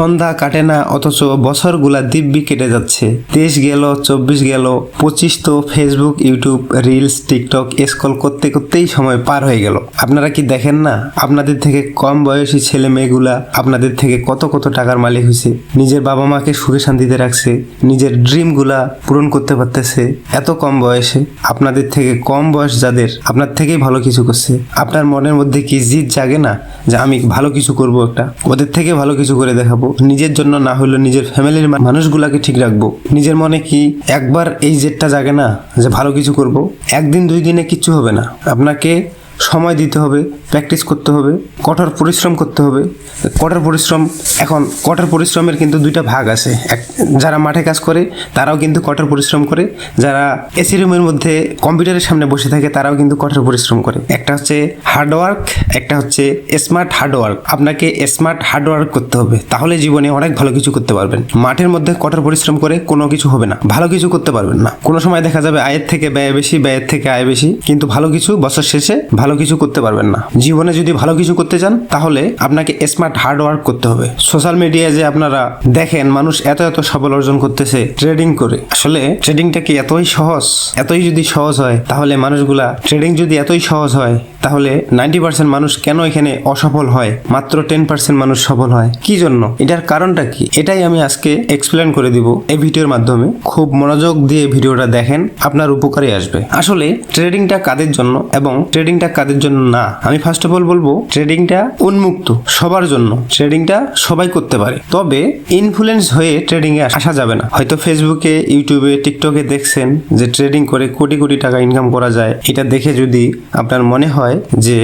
সন্ধ্যা কাটে না, অথচ বছরগুলা দিব্যি কেটে যাচ্ছে। 23 গেল, 24 গেল, 25 তো Facebook, YouTube, reels, TikTok scroll করতে করতেই সময় পার হয়ে গেল। আপনারা কি দেখেন না আপনাদের থেকে কম বয়সী ছেলে মেয়েগুলা আপনাদের থেকে কত কত টাকার মালিক হয়েছে, নিজের বাবা মাকে সুখে শান্তিতে রাখছে, নিজের ড্রিমগুলা পূরণ করতে পারতেছে এত কম বয়সে। আপনাদের থেকে কম বয়স যাদের আপনার থেকেই ভালো কিছু করছে, আপনার মনের মধ্যে কি জিদ জাগে না যে আমি ভালো কিছু করব, একটা ওদের থেকে ভালো কিছু করে দেখাবো, নিজের জন্য না হলেও নিজের ফ্যামিলির মানুষগুলাকে ঠিক রাখবো? নিজের মনে কি একবার এই জেদটা জাগে না যে ভালো কিছু করব? একদিন দুই দিনে কিচ্ছু হবে না, আপনাকে সময় দিতে হবে, প্র্যাকটিস করতে হবে, কঠোর পরিশ্রম করতে হবে। কঠোর পরিশ্রমের কিন্তু দুইটা ভাগ আছে। যারা মাঠে কাজ করে তারাও কিন্তু কঠোর পরিশ্রম করে, যারা এসি রুমের মধ্যে কম্পিউটারের সামনে বসে থাকে তারাও কিন্তু কঠোর পরিশ্রম করে। একটা হচ্ছে হার্ডওয়ার্ক, একটা হচ্ছে স্মার্ট হার্ডওয়ার্ক। আপনাকে স্মার্ট হার্ডওয়ার্ক করতে হবে, তাহলে জীবনে অনেক ভালো কিছু করতে পারবেন। মাঠের মধ্যে কঠোর পরিশ্রম করে কোনো কিছু হবে না, ভালো কিছু করতে পারবেন না। কোনো সময় দেখা যাবে আয়ের থেকে ব্যয় বেশি, ব্যয়ের থেকে আয় বেশি, কিন্তু ভালো কিছু বছর শেষে ভালো কিছু করতে পারবেন না। জীবনে যদি ভালো কিছু করতে চান তাহলে আপনাকে স্মার্ট হার্ড ওয়ার্ক করতে হবে। সোশ্যাল মিডিয়ায় যে আপনারা দেখেন মানুষ এত সফল অর্জন করতেছে ট্রেডিং করে, আসলে ট্রেডিংটা কি এতই সহজ? এতই যদি সহজ হয় তাহলে মানুষগুলা, ট্রেডিং যদি এতই সহজ হয় তাহলে 90% মানুষ কেন এখানে অসফল হয়, মাত্র 10% মানুষ সফল হয়? কি জন্য? এটার কারণটা কি? এটাই আমি আজকে এক্সপ্লেন করে দিব এই ভিডিওর মাধ্যমে। খুব মনোযোগ দিয়ে ভিডিওটা দেখেন, আপনার উপকারে আসবে। আসলে ট্রেডিংটা কাদের জন্য এবং ট্রেডিংটা কাদের জন্য না, আমি ফার্স্ট অফ অল বলবো ট্রেডিংটা উন্মুক্ত, সবার জন্য। ট্রেডিংটা সবাই করতে পারে, তবে ইনফ্লুয়েন্স হয়ে ট্রেডিং এ আসা যাবে না। হয়তো ফেসবুকে, ইউটিউবে, টিকটকে দেখছেন যে ট্রেডিং করে কোটি কোটি টাকা ইনকাম করা যায়। এটা দেখে যদি আপনার মনে হয় যে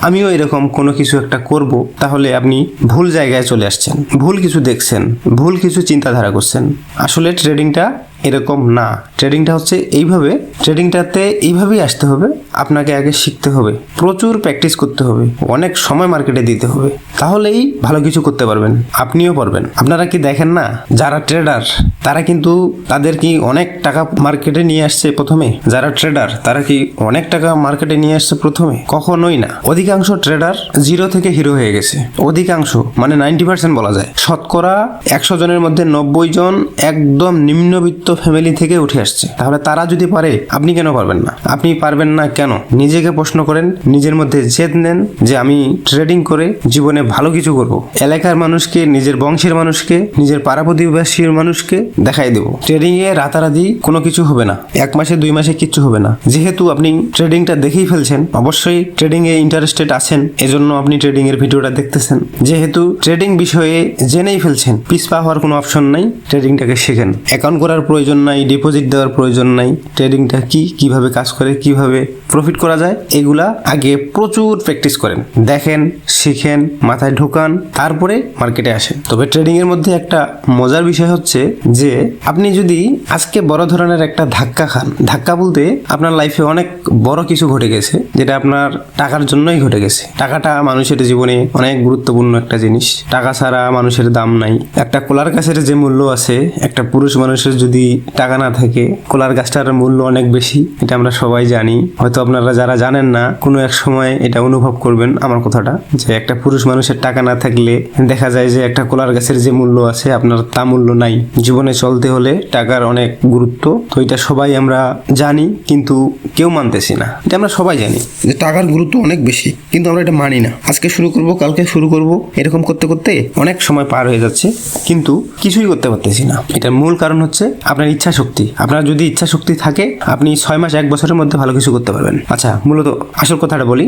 আমিও এরকম কোনো কিছু একটা করব, তাহলে আপনি ভুল জায়গায় চলে আসছেন, ভুল কিছু দেখছেন, ভুল কিছু চিন্তাধারা করছেন। আসলে ট্রেডিংটা এরকম না। ট্রেডিংটা হচ্ছে এইভাবে, ট্রেডিংটাতে এইভাবেই আসতে হবে। আপনাকে আগে শিখতে হবে, প্রচুর প্র্যাকটিস করতে হবে, অনেক সময় মার্কেটে দিতে হবে, তাহলেই ভালো কিছু করতে পারবেন, আপনিও পারবেন। আপনারা কি দেখেন না যারা ট্রেডার তারা কিন্তু তাদের কি অনেক টাকা মার্কেটে নিয়ে আসছে প্রথমে? যারা ট্রেডার তারা কি অনেক টাকা মার্কেটে নিয়ে আসছে প্রথমে? কখনোই না। অধিকাংশ ট্রেডার জিরো থেকে হিরো হয়ে গেছে। অধিকাংশ মানে 90% বলা যায়। শতকরা 100 জনের মধ্যে 90 জন একদম নিম্নবিত্ত ফ্যামিলি থেকে উঠে আসছে। তাহলে তারা যদি পারে, আপনি কেন পারবেন না? আপনি পারবেন না কেন? নিজেকে প্রশ্ন করেন, নিজের মধ্যে জেদ নেন যে আমি ট্রেডিং করে জীবনে ভালো কিছু করব। এলাকার মানুষকে, নিজের বংশের মানুষকে, নিজের পাড়া প্রতিবেশীর মানুষকে দেখাই দেব ট্রেডিং এ রাতারাতি কোনো কিছু হবে না, 1 মাসে 2 মাসে কিচ্ছু হবে না। যেহেতু আপনি ট্রেডিংটা দেখেই ফেলছেন, অবশ্যই ট্রেডিং এ ইন্টারেস্টেড আছেন, এজন্য আপনি ট্রেডিং এর ভিডিওটা দেখতেছেন। যেহেতু ট্রেডিং বিষয়ে জেনেই ফেলছেন, পিছপা হওয়ার কোনো অপশন নাই। ট্রেডিংটাকে শেখেন। অ্যাকাউন্ট করার প্রয়োজন নাই, ডিপোজিট দেওয়ার প্রয়োজন নাই। ট্রেডিংটা কি, কিভাবে কাজ করে, কিভাবে প্রফিট করা যায়, এগুলা আগে প্রচুর প্র্যাকটিস করেন, দেখেন, শিখেন, মাথায় ঢোকান, তারপরে মার্কেটে আসেন। তবে ট্রেডিং এর মধ্যে একটা মজার বিষয় হচ্ছে যে আপনি যদি আজকে বড় ধরনের একটা ধাক্কা খান, ধাক্কা বলতে আপনার লাইফে অনেক বড় কিছু ঘটে গেছে, যেটা আপনার টাকার জন্যই ঘটে গেছে। টাকাটা মানুষের জীবনে অনেক গুরুত্বপূর্ণ একটা জিনিস। টাকা ছাড়া মানুষের দাম নাই। একটা কলার গাছের যে মূল্য আছে, একটা পুরুষ মানুষের যদি টাকা না থাকে, কলার গাছটার মূল্য অনেক বেশি। এটা আমরা সবাই জানি। হয়তো আপনারা যারা জানেন না, কোনো এক সময় এটা অনুভব করবেন আমার কথাটা, যে একটা পুরুষ মানুষের টাকা না থাকলে দেখা যায় যে একটা কলার গাছের যে মূল্য আছে আপনার তা মূল্য নাই। জীবনে চলতে হলে টাকার অনেক গুরুত্ব। তো এটা সবাই আমরা জানি, কিন্তু কেউ মানতেছি না। এটা আমরা সবাই জানি যে টাকার গুরুত্ব অনেক বেশি, কিন্তু আমরা এটা মানি না। আজকে শুরু করব, কালকে শুরু করব, এরকম করতে করতে অনেক সময় পার হয়ে যাচ্ছে, কিন্তু কিছুই করতে পারতেছি না। এটার মূল কারণ হচ্ছে আপনার ইচ্ছা শক্তি। আপনার যদি ইচ্ছা শক্তি থাকে, আপনি 6 মাস 1 বছরের মধ্যে ভালো কিছু করতে পারবেন। আচ্ছা, মূলত আসল কথাটা বলি।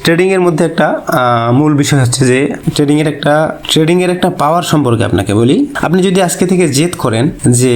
ট্রেডিং এর মধ্যে একটা মূল বিষয় হচ্ছে যে ট্রেডিং এর একটা পাওয়ার সম্পর্কে আপনাকে বলি। আপনি যদি আজকে থেকে জেদ করেন যে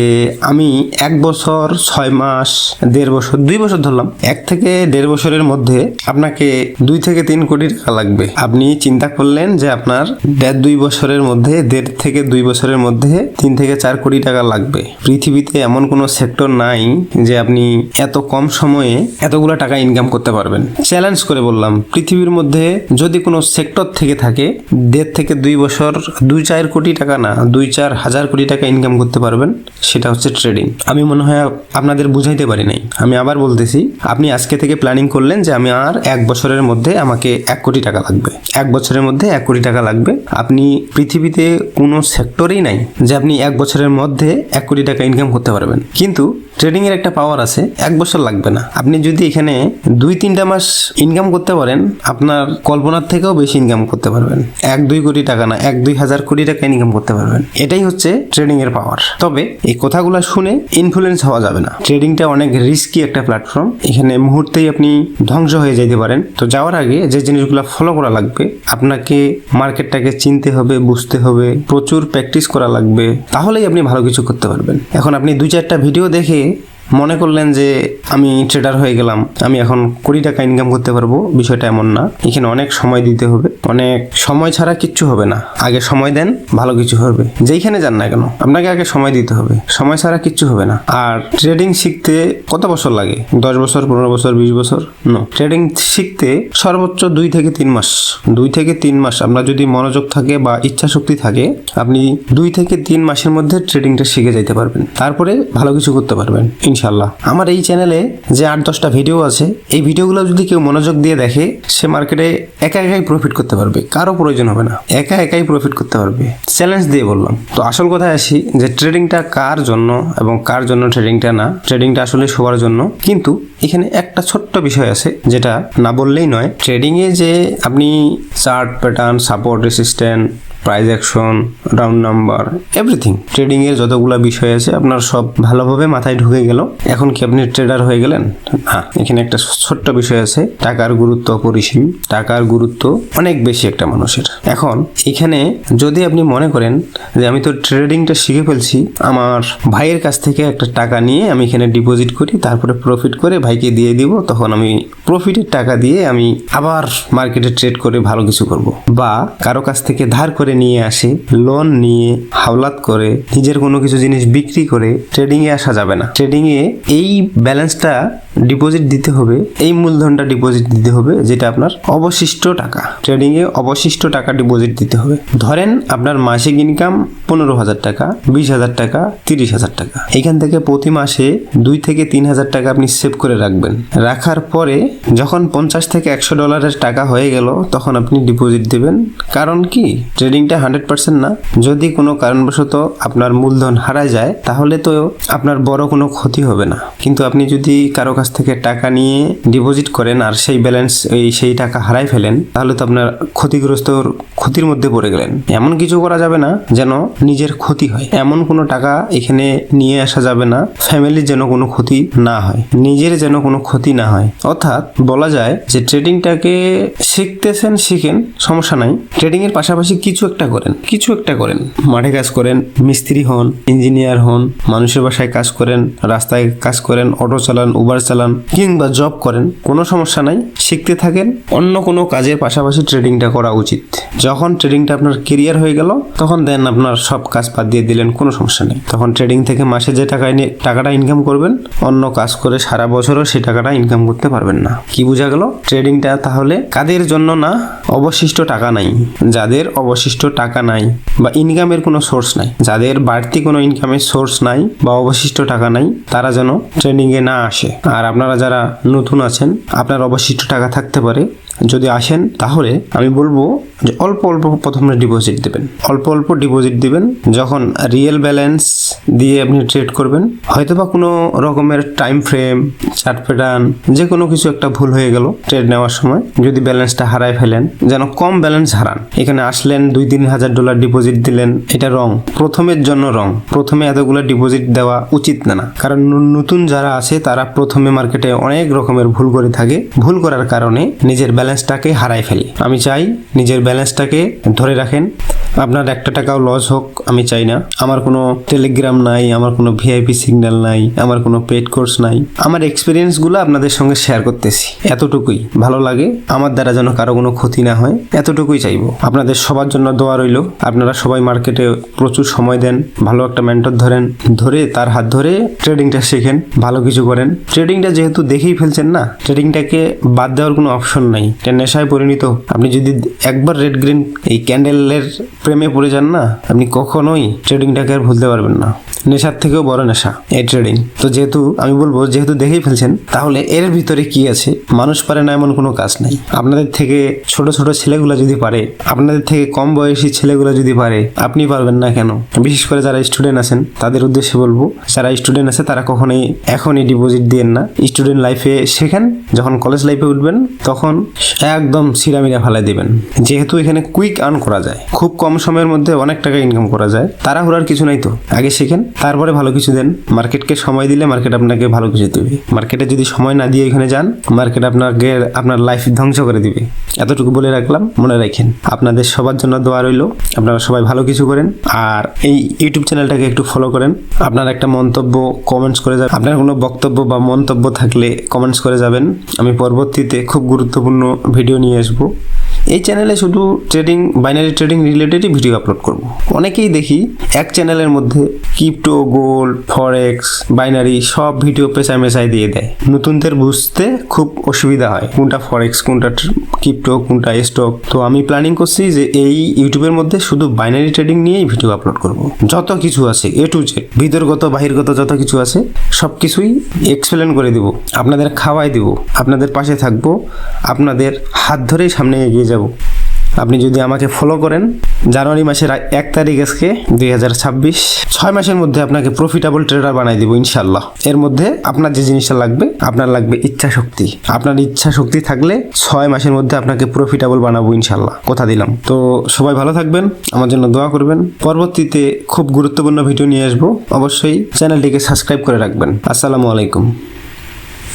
আমি 1 বছর, 6 মাস, 1.5 বছর, 2 বছর ধরলাম, 1 থেকে 1.5 বছরের মধ্যে আপনাকে 2 থেকে 3 কোটি টাকা লাগবে। আপনি চিন্তা করলেন যে আপনার 1.5-2 বছরের মধ্যে, 1.5 থেকে 2 বছরের মধ্যে 3 থেকে 4 কোটি টাকা লাগবে। পৃথিবীতে এমন কোনো সেক্টর নাই যে আপনি এত কম সময়ে এতগুলো টাকা ইনকাম করতে পারবেন। চ্যালেঞ্জ করে বললাম, পৃথিবীর মধ্যে যদি কোনো সেক্টর থেকে থাকে 1.5 থেকে 2 বছর 2-4 কোটি টাকা না 2-4 হাজার কোটি টাকা ইনকাম করতে পারবেন, সেটা হচ্ছে ট্রেডিং। আমি মনে হয় আপনাদের বুঝাইতে পারি নাই। আমি আবার বলতেছি, আপনি আজকে থেকে প্ল্যানিং করলেন যে আমি আর 1 বছরের মধ্যে আমাকে 1 কোটি টাকা লাগবে, 1 বছরের মধ্যে 1 কোটি টাকা লাগবে। আপনি পৃথিবীতে কোনো সেক্টরেই নাই যে আপনি 1 বছরের মধ্যে 1 কোটি টাকা ইনকাম করতে পারবেন। কিন্তু ট্রেডিং এর একটা পাওয়ার আছে, 1 বছর লাগবে না। আপনি যদি এখানে 2-3টা মাস ইনকাম করতে পারেন, আপনার কল্পনার থেকেও বেশি ইনকাম করতে পারবেন। 1-2 কোটি টাকা না, 1-2 হাজার কোটি টাকা ইনকাম করতে পারবেন। এটাই হচ্ছে ট্রেডিং এর পাওয়ার। তবে এই কথাগুলো শুনে ইনফ্লুয়েন্স হওয়া যাবে না। ট্রেডিংটা অনেক রিস্কি একটা প্ল্যাটফর্ম, এখানে মুহূর্তেই আপনি ধ্বংস হয়ে যেতে পারেন। তো যাওয়ার আগে যে জিনিসগুলো ফলো করা লাগবে, আপনাকে মার্কেটটাকে চিনতে হবে, বুঝতে হবে, প্রচুর প্র্যাকটিস করা লাগবে, তাহলেই আপনি ভালো কিছু করতে পারবেন। এখন আপনি 2-4টা ভিডিও দেখে মনে করলেন যে আমি ট্রেডার হয়ে গেলাম, আমি এখন কোটি টাকা ইনকাম করতে পারবো, বিষয়টা এমন না। এখানে অনেক সময় দিতে হবে, অনেক সময় ছাড়া কিচ্ছু হবে না। আগে সময় দেন, ভালো কিছু হবে। যেইখানে যান না কেন আপনাকে আগে সময় দিতে হবে, সময় ছাড়া কিচ্ছু হবে না। আর ট্রেডিং শিখতে কত বছর লাগে? 10 বছর, 15 বছর, 20 বছর? নো, ট্রেডিং শিখতে সর্বোচ্চ 2 থেকে 3 মাস। 2 থেকে 3 মাস আপনার যদি মনোযোগ থাকে বা ইচ্ছা শক্তি থাকে, আপনি 2 থেকে 3 মাসের মধ্যে ট্রেডিংটা শিখে যাইতে পারবেন। তারপরে ভালো কিছু করতে পারবেন ইনশাল্লাহ। আমার এই চ্যানেলে যে 8-10টা ভিডিও আছে, এই ভিডিওগুলো যদি কেউ মনোযোগ দিয়ে দেখে, সে মার্কেটে একা একাই প্রফিট করতে পারবে, কারো প্রয়োজন হবে না, একা একাই প্রফিট করতে পারবে। চ্যালেঞ্জ দিয়ে বললাম। তো আসল কথায় আসি যে ট্রেডিংটা কার জন্য এবং কার জন্য ট্রেডিংটা না। ট্রেডিংটা আসলে সবার জন্য, কিন্তু এখানে একটা ছোট্ট বিষয় আছে যেটা না বললেই নয়। ট্রেডিংয়ে যে আপনি chart pattern, support, resistant, price action, round number, everything, trading এর যতগুলো বিষয় আছে আপনার সব ভালোভাবে মাথায় ঢুকে গেল। এখন কি আপনি ট্রেডার হয়ে গেলেন? হ্যাঁ, এখানে একটা ছোট্ট বিষয় আছে, টাকার গুরুত্ব অপরিসীম। টাকার গুরুত্ব অনেক বেশি একটা মানুষের। এখন এখানে যদি আপনি মনে করেন যে আমি তো ট্রেডিংটা শিখে ফেলছি, আমার ভাইয়ের কাছ থেকে একটা টাকা নিয়ে আমি এখানে ডিপোজিট করি, তারপরে প্রফিট করে ভাইকে দিয়ে দিব, তখন আমি প্রফিটের টাকা দিয়ে আমি আবার মার্কেটে ট্রেড করে ভালো কিছু করব। বা কারো কাছ থেকে ধার করে নিয়ে আসে, লোন নিয়ে হাওলাত করে নিজের কোনো কিছু জিনিস বিক্রি করে ট্রেডিং এ আসা যাবে না। ট্রেডিং এ এই ব্যালেন্সটা ডিপোজিট দিতে হবে, এই মূলধনটা ডিপোজিট দিতে হবে, যেটা আপনার অবশিষ্ট টাকা। ট্রেডিং এ অবশিষ্ট টাকা ডিপোজিট দিতে হবে। ধরেন আপনার মাসিক ইনকাম 15,000 টাকা, 20,000 টাকা, 30,000 টাকা। এখান থেকে প্রতি মাসে 2 থেকে 3,000 টাকা আপনি সেভ করে রাখবেন। রাখার পরে যখন $50 থেকে $100 টাকা হয়ে গেল, তখন আপনি ডিপোজিট দেবেন। কারণ কি, ট্রেডিংটা 100% না। যদি কোনো কারণবশত আপনার মূলধন হারায় যায়, তাহলে তো আপনার বড় কোনো ক্ষতি হবে না। কিন্তু আপনি যদি কারো কাছ থেকে টাকা নিয়ে ডিপোজিট করেন আর সেই ব্যালেন্স সেই টাকা হারাই ফেলেন, তাহলে তো আপনার ক্ষতির মধ্যে পড়ে গেলেন। এমন কিছু করা যাবে না যেন নিজের ক্ষতি হয়, এমন কোনো টাকা এখানে নিয়ে আসা যাবে না, ফ্যামিলির যেন কোনো ক্ষতি না হয়, নিজের যেন কোনো ক্ষতি না হয়। অর্থাৎ বলা যায় যে ট্রেডিংটাকে শিখতেছেন, শিখেন, সমস্যা নাই। ট্রেডিং এর পাশাপাশি কিছু একটা করেন, মাঠে কাজ করেন, মিস্ত্রি হন, ইঞ্জিনিয়ার হন, মানুষের বাসায় কাজ করেন, রাস্তায় কাজ করেন, অটো চালান, উবার চালান, কিংবা জব করেন, কোনো সমস্যা নাই। শিখতে থাকেন। অন্য কোনো কাজের পাশাপাশি ট্রেডিংটা করা উচিত। যখন ট্রেডিংটা আপনার কেরিয়ার হয়ে গেল, তখন দেন আপনার সব কাজ বাদ দিয়ে দিলেন, কোনো সমস্যা নেই। তখন ট্রেডিং থেকে মাসে যে টাকাটা ইনকাম করবেন, অন্য কাজ করে সারা বছরও সেই টাকাটা ইনকাম করতে পারবেন না। কি বোঝা গেল? ট্রেডিংটা তাহলে কাদের জন্য না? অবশিষ্ট টাকা নাই, যাদের অবশিষ্ট টাকা নাই বা ইনকামের কোনো সোর্স নাই, যাদের বাড়তি কোনো ইনকামের সোর্স নাই বা অবশিষ্ট টাকা নাই, তারা যেন ট্রেডিং এ না আসে। আর আপনারা যারা নতুন আছেন, আপনার অবশিষ্ট টাকা থাকতে পারে, যদি আসেন তাহলে আমি বলবো যে অল্প অল্প প্রথমে ডিপোজিট দেবেন, অল্প অল্প ডিপোজিট দিবেন। যখন রিয়েল ব্যালেন্স দিয়ে আপনি ট্রেড করবেন, হয়তোবা কোনো রকমের টাইম ফ্রেম, চার্ট প্যাটার্ন, যে কোনো কিছু একটা ভুল হয়ে গেল ট্রেড নেওয়ার সময়, যদি ব্যালেন্সটা হারায় ফেলেন, যেন কম ব্যালেন্স হারান। এখানে আসলেন, $2-3,000 ডিপোজিট দিলেন, এটা রং, প্রথমের জন্য রং। প্রথমে এতগুলো ডিপোজিট দেওয়া উচিত না, কারণ নতুন যারা আছে তারা প্রথমে মার্কেটে অনেক রকমের ভুল করে থাকে। ভুল করার কারণে নিজের ব্যালেন্সটাকে হারাই ফেলে। আমি চাই নিজের ব্যালেন্সটাকে ধরে রাখেন। আপনার একটা টাকাও লস হোক আমি চাই না। আমার কোনো টেলিগ্রাম নাই, আমার কোনো ভিআইপি সিগন্যাল নাই, আমার কোনো পেড কোর্স নাই। আমার এক্সপিরিয়েন্সগুলো আপনাদের সঙ্গে শেয়ার করতেছি, এতটুকুই। ভালো লাগে, আমার দ্বারা যেন কারো কোনো ক্ষতি না হয়, এতটুকুই চাইবো। আপনাদের সবার জন্য দোয়া রইল। আপনারা সবাই মার্কেটে প্রচুর সময় দেন, ভালো একটা মেন্টর ধরে তার হাত ধরে ট্রেডিংটা শেখেন, ভালো কিছু করেন। ট্রেডিংটা যেহেতু দেখেই ফেলছেন না, ট্রেডিংটাকে বাদ দেওয়ার কোনো অপশন নাই, এটা নেশায় পরিণত। আপনি যদি একবার রেড গ্রিন এই ক্যান্ডেলের প্রেমে পড়ে যান না, আপনি কখনোই ট্রেডিংটাকে আর ভুলতে পারবেন না। নেশার থেকেও বড় নেশা এই ট্রেডিং। তো যেহেতু আমি বলবো, যেহেতু দেখেই ফেলছেন, তাহলে এর ভিতরে কি আছে? মানুষ পারে না এমন কোনো কাজ নাই। আপনাদের থেকে ছোট ছোট ছেলেগুলো যদি পারে, আপনাদের থেকে কম বয়সী ছেলেগুলো যদি পারে, আপনি পারবেন না কেন? বিশেষ করে যারা স্টুডেন্ট আছেন তাদের উদ্দেশ্যে বলবো, যারা স্টুডেন্ট আছে তারা কখনোই এখনই ডিপোজিট দিয়েন না। স্টুডেন্ট লাইফে শেখেন, যখন কলেজ লাইফে উঠবেন তখন একদম সিরামিরা ফালাই দিবেন। যেহেতু এখানে কুইক আর্ন করা যায়, খুব কম সময়ের মধ্যে অনেক টাকা ইনকাম করা যায়। তাড়াহুড়ার কিছু নাই। তো আগে শেখেন, তারপরে ভালো কিছু দেন। মার্কেটকে সময় দিলে মার্কেট আপনাকে ভালো কিছু দেবে। মার্কেটে যদি সময় না দিয়ে এখানে যান, মার্কেট আপনাকে আপনার লাইফ ধ্বংস করে দিবে। এতটুকু বলে রাখলাম, মনে রাখেন। আপনাদের সবার জন্য দোয়া রইল, আপনারা সবাই ভালো কিছু করেন। আর এই ইউটিউব চ্যানেলটাকে একটু ফলো করেন। আপনার একটা মন্তব্য কমেন্টস করে যাবেন। আপনার কোনো বক্তব্য বা মন্তব্য থাকলে কমেন্টস করে যাবেন। আমি পরবর্তীতে খুব গুরুত্বপূর্ণ ভিডিও নিয়ে আসবো। এই চ্যানেলে শুধু ট্রেডিং, বাইনারি ট্রেডিং রিলেটেডই ভিডিও আপলোড করব। অনেকেই দেখি এক চ্যানেলের মধ্যে ক্রিপ্টো, গোল্ড, ফরেক্স, বাইনারি সব ভিডিও পেঁচায় দিয়ে দেয়। নতুনদের বুঝতে খুব অসুবিধা হয়, কোনটা ফরেক্স, কোনটা ক্রিপ্টো, কোনটা স্টক। তো আমি প্ল্যানিং করছি যে এই ইউটিউবের মধ্যে শুধু বাইনারি ট্রেডিং নিয়েই ভিডিও আপলোড করব। যত কিছু আছে এ টু জেড, ভিতরগত বাহিরগত যত কিছু আছে সব কিছুই এক্সপ্লেন করে দিব, আপনাদের খাওয়াই দিব, আপনাদের পাশে থাকবো, আপনাদের হাত ধরেই সামনে এগিয়ে যাব। আপনি যদি আমাকে ফলো করেন, জানুয়ারি মাসের 1 তারিখ আজকে 2026, 6 মাসের মধ্যে আপনাকে প্রফিটেবল ট্রেডার বানাই দিব ইনশাল্লাহ। এর মধ্যে আপনার যে জিনিসটা লাগবে, আপনার লাগবে ইচ্ছা শক্তি। আপনার ইচ্ছা শক্তি থাকলে 6 মাসের মধ্যে আপনাকে প্রফিটেবল বানাবো ইনশাল্লাহ, কথা দিলাম। তো সবাই ভালো থাকবেন, আমার জন্য দোয়া করবেন। পরবর্তীতে খুব গুরুত্বপূর্ণ ভিডিও নিয়ে আসবো, অবশ্যই চ্যানেলটিকে সাবস্ক্রাইব করে রাখবেন। আসসালামু আলাইকুম।